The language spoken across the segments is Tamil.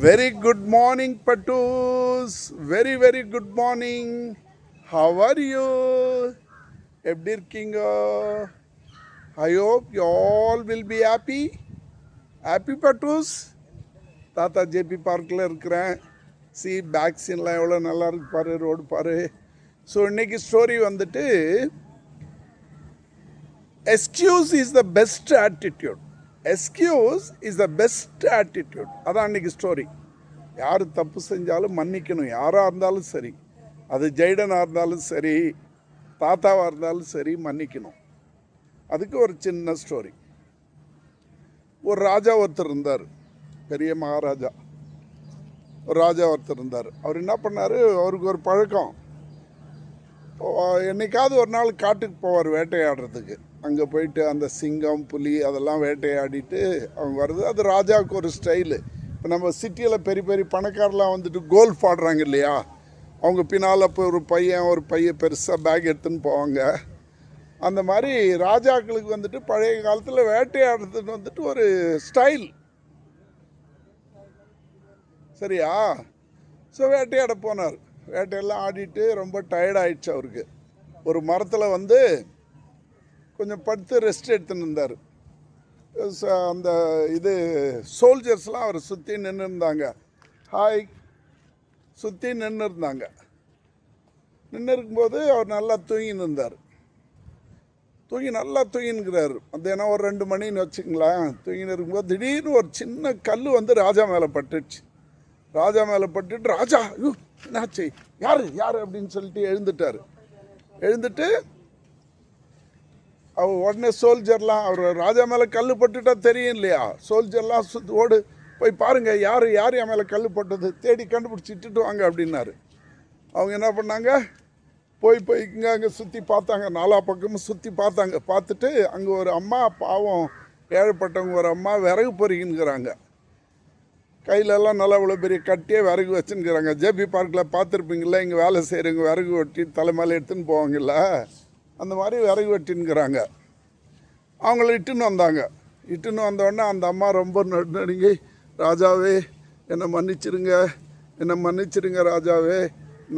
Very good morning, Patus. Very, very good morning. How are you? எப்படி இருக்கீங்க? I hope you all will be happy. Happy, Patus. தாத்தா ஜேபி பார்க்கில் இருக்கிறேன். சி பேக் சீன்லாம் எவ்வளோ நல்லா இருக்கு பாரு, ரோடு பாரு. ஸோ இன்னைக்கு ஸ்டோரி வந்துட்டு excuse is the best attitude. Excuse is the best attitude. அதான் அன்றைக்கி ஸ்டோரி. யார் தப்பு செஞ்சாலும் மன்னிக்கணும். யாராக இருந்தாலும் சரி, அது ஜெய்டனாக இருந்தாலும் சரி, தாத்தாவாக இருந்தாலும் சரி, மன்னிக்கணும். அதுக்கு ஒரு சின்ன ஸ்டோரி. ஒரு ராஜா ஒருத்தர் இருந்தார், பெரிய மகாராஜா. ஒரு ராஜா ஒருத்தர் இருந்தார். அவர் என்ன பண்ணார், அவருக்கு ஒரு பழக்கம். என்னைக்காவது ஒரு நாள் காட்டுக்கு போவார் வேட்டையாடுறதுக்கு. அங்கே போயிட்டு அந்த சிங்கம், புலி அதெல்லாம் வேட்டையாடிட்டு அவங்க வருது. அது ராஜாவுக்கு ஒரு ஸ்டைலு. இப்போ நம்ம சிட்டியில் பெரிய பெரிய பணக்காரெலாம் வந்துட்டு கோல்ஃப் ஆடுறாங்க இல்லையா, அவங்க பின்னால் இப்போ ஒரு பையன் பெருசாக பேக் எடுத்துன்னு போவாங்க. அந்த மாதிரி ராஜாக்களுக்கு வந்துட்டு பழைய காலத்தில் வேட்டையாடுறதுன்னு வந்துட்டு ஒரு ஸ்டைல். சரியா? ஸோ வேட்டையாட போனார். வேட்டையெல்லாம் ஆடிட்டு ரொம்ப டயர்டாயிடுச்சு அவருக்கு. ஒரு மரத்தில் வந்து கொஞ்சம் படுத்து ரெஸ்ட் எடுத்துன்னு இருந்தார். அந்த சோல்ஜர்ஸ்லாம் அவரை சுற்றி நின்று இருந்தாங்க. சுற்றி நின்று இருந்தாங்க. நின்று இருக்கும்போது அவர் நல்லா தூங்கின்னு இருந்தார். நல்லா தூங்கினுக்கிறார். மத்தியானம் ஒரு 2 மணின்னு வச்சுங்களேன். தூங்கின்னு இருக்கும்போது திடீர்னு ஒரு சின்ன கல் வந்து ராஜா மேலே பட்டுடுச்சு. ராஜா மேலே பட்டுட்டு ராஜா என்னாச்சு, யார் அப்படின்னு சொல்லிட்டு எழுந்துட்டு அவர் உடனே சோல்ஜர்லாம், அவர் ராஜா மேலே கல் பட்டுட்டா தெரியும் இல்லையா, சோல்ஜர்லாம் ஓடு போய் பாருங்கள் யார் என் மேலே கல் பட்டது தேடி கண்டுபிடிச்சிட்டு வாங்க அப்படின்னாரு. அவங்க என்ன பண்ணாங்க, போய் அங்கே சுற்றி பார்த்தாங்க. 4 பக்கமும் சுற்றி பார்த்தாங்க. பார்த்துட்டு அங்கே ஒரு அம்மா, பாவம் ஏழைப்பட்டவங்க ஒரு அம்மா விறகு பொறிக்கின்னுக்கிறாங்க. கையிலெல்லாம் நல்லா இவ்வளோ பெரிய கட்டியே விறகு வச்சுன்னுக்கிறாங்க. ஜேபி பார்க்கில் பார்த்துருப்பீங்களா, இங்கே வேலை செய்கிறவங்க விறகு வெட்டி தலைமையில் எடுத்துன்னு போவாங்கல்ல, அந்த மாதிரி விறகு வெட்டின்னுக்கிறாங்க. அவங்கள இட்டுன்னு வந்தோடனே அந்த அம்மா ரொம்ப நடுங்கி, ராஜாவே என்னை மன்னிச்சிருங்க ராஜாவே,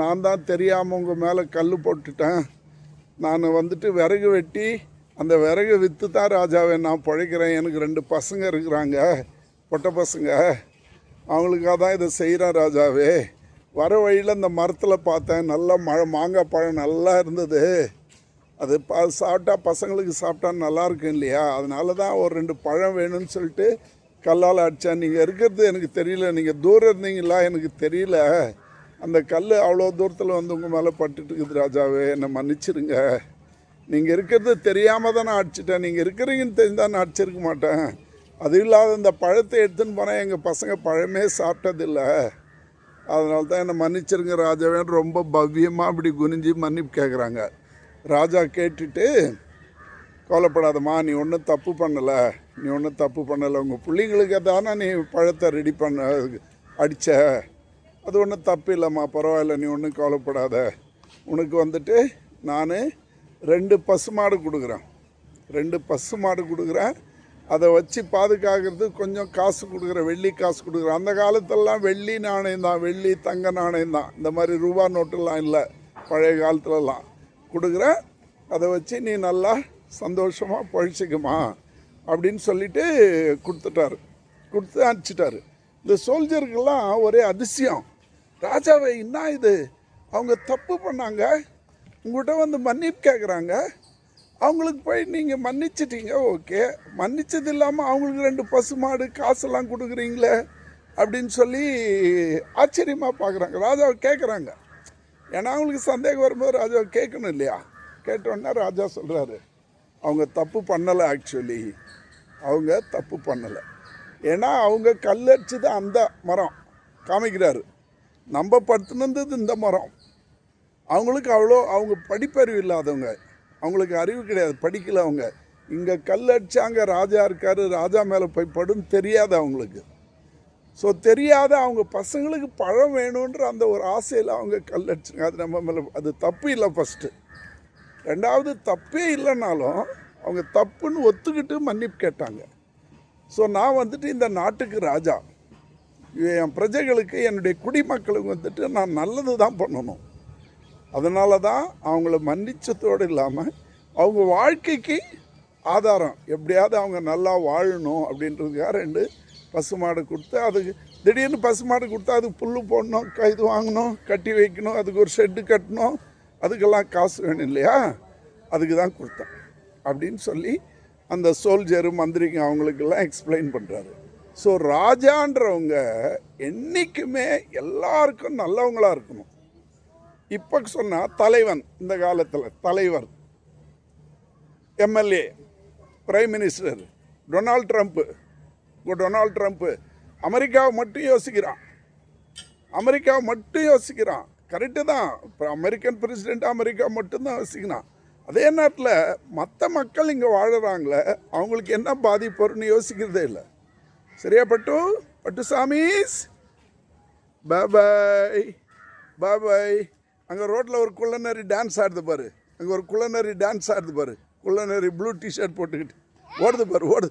நான் தான் தெரியாமல் உங்கள் மேலே கல் போட்டுட்டேன். நான் வந்துட்டு விறகு வெட்டி அந்த விறகு விற்று தான் ராஜாவே நான் பிழைக்கிறேன். எனக்கு 2 பசங்க இருக்கிறாங்க, பொட்டை பசங்க. அவங்களுக்காக தான் இதை செய்கிறேன் ராஜாவே. வர வழியில் இந்த மரத்தில் பார்த்தேன், நல்லா மாங்காய் பழம் நல்லா இருந்தது. அது சாப்பிட்டா பசங்களுக்கு சாப்பிட்டா நல்லாயிருக்கும் இல்லையா, அதனால தான் ஒரு 2 பழம் வேணும்னு சொல்லிட்டு கல்லால் அடித்தேன். நீங்கள் இருக்கிறது எனக்கு தெரியல, நீங்கள் தூரம் இருந்தீங்களா எனக்கு தெரியல. அந்த கல் அவ்வளோ தூரத்தில் வந்து உங்கள் மேலே பட்டுட்டு இருக்குது ராஜாவே, என்னை மன்னிச்சிருங்க. நீங்கள் இருக்கிறது தெரியாமல் தான் நான் அடிச்சிட்டேன். நீங்கள் இருக்கிறீங்கன்னு தெரிஞ்சால் நான் அடிச்சிருக்க மாட்டேன். அது இல்லாத இந்த பழத்தை எடுத்துன்னு போனால் எங்கள் பசங்க பழமே சாப்பிட்டதில்லை. அதனால தான் என்னை மன்னிச்சிருங்க ராஜாவேன்னு ரொம்ப பவ்யமாக அப்படி குனிஞ்சி மன்னிப்பு கேட்குறாங்க. ராஜா கேட்டுட்டு, கவலைப்படாதம்மா, நீ ஒன்றும் தப்பு பண்ணலை. உங்கள் பிள்ளைங்களுக்கு தானே நீ பழத்தை ரெடி பண்ண அடித்த, அது ஒன்றும் தப்பு இல்லைம்மா, பரவாயில்ல, நீ ஒன்றும் கவலைப்படாத. உனக்கு வந்துட்டு நான் 2 பசுமாடு கொடுக்குறேன். அதை வச்சு பாதுகாக்கிறது கொஞ்சம் காசு கொடுக்குறேன், வெள்ளி காசு கொடுக்குறேன். அந்த காலத்திலலாம் வெள்ளி நாணயம் தான், வெள்ளி தங்க நாணயம் தான், இந்த மாதிரி ரூபா நோட்டுலாம் இல்லை. பழைய காலத்துலலாம் கொடுக்குறேன், அதை வச்சு நீ நல்லா சந்தோஷமாக பழிச்சிக்குமா அப்படின்னு சொல்லிட்டு கொடுத்து அனுப்பிச்சிட்டாரு. இந்த சோல்ஜருக்கெல்லாம் ஒரே அதிசயம். ராஜாவை என்ன இது, அவங்க தப்பு பண்ணாங்க, உங்கள்கிட்ட வந்து மன்னிப்பு கேட்குறாங்க, அவங்களுக்கு போய் நீங்கள் மன்னிச்சிட்டீங்க, ஓகே. மன்னிச்சது இல்லாமல் அவங்களுக்கு 2 பசுமாடு காசெல்லாம் கொடுக்குறீங்களே அப்படின்னு சொல்லி ஆச்சரியமாக பார்க்குறாங்க. ராஜாவை கேட்குறாங்க. ஏன்னா அவங்களுக்கு சந்தேகம் வரும்போது ராஜாவை கேட்கணும் இல்லையா. கேட்டோன்னா ராஜா சொல்கிறாரு, அவங்க தப்பு பண்ணலை. ஆக்சுவலி அவங்க தப்பு பண்ணலை. ஏன்னா அவங்க கல்லடிச்சது அந்த மரம் காமிக்கிறாரு, நம்ம படுத்துனது இந்த மரம். அவங்களுக்கு அவங்க படிப்பறிவு இல்லாதவங்க, அவங்களுக்கு அறிவு கிடையாது, படிக்கலை அவங்க. இங்கே கல் அடித்தாங்க, ராஜா இருக்கார், ராஜா மேலே போய் படுன்னு தெரியாது அவங்களுக்கு. ஸோ தெரியாத அவங்க பசங்களுக்கு பழம் வேணுன்ற அந்த ஒரு ஆசையில் அவங்க கல் அடிச்சுங்க. அது நம்ம மேலே அது தப்பு இல்லை. ஃபஸ்ட்டு 2வது தப்பே இல்லைனாலும் அவங்க தப்புன்னு ஒத்துக்கிட்டு மன்னிப்பு கேட்டாங்க. ஸோ நான் வந்துட்டு இந்த நாட்டுக்கு ராஜா, என் பிரஜைகளுக்கு என்னுடைய குடிமக்களுக்கு வந்துட்டு நான் நல்லது தான் பண்ணணும். அதனால தான் அவங்கள மன்னிச்சதோடு இல்லாமல் அவங்க வாழ்க்கைக்கு ஆதாரம் எப்படியாவது அவங்க நல்லா வாழணும் அப்படின்றதுக்காக 2 பசுமாடு கொடுத்து, அதுக்கு திடீர்னு பசுமாடு கொடுத்தா அதுக்கு புல் போடணும், இது வாங்கணும், கட்டி வைக்கணும், அதுக்கு ஒரு ஷெட்டு கட்டணும், அதுக்கெல்லாம் காசு வேணும் இல்லையா, அதுக்கு தான் கொடுத்தேன் அப்படின்னு சொல்லி அந்த சோல்ஜரு மந்திரிங்க அவங்களுக்கெல்லாம் எக்ஸ்பிளைன் பண்ணுறாரு. ஸோ ராஜான்றவங்க என்றைக்குமே எல்லாருக்கும் நல்லவங்களாக இருக்கணும். இப்போ சொன்னால் தலைவன், இந்த காலத்தில் தலைவர், MLA, prime minister, Donald Trump அமெரிக்காவை மட்டும் யோசிக்கிறான். கரெக்டு தான். இப்போ அமெரிக்கன் பிரசிடெண்ட் அமெரிக்கா மட்டும்தான் யோசிக்கிறான். அதே நேரத்தில் மற்ற மக்கள் இங்கே வாழறாங்களே, அவங்களுக்கு என்ன பாதிப்பு வரும்னு யோசிக்கிறதே இல்லை. சரியா பட்டு சாமீஸ், பாய். அங்கே ரோட்டில் ஒரு குள்ளநரி டான்ஸ் ஆடுது பாரு, குள்ளநரி ப்ளூ டிஷர்ட் போட்டுக்கிட்டு ஓடுது பாரு.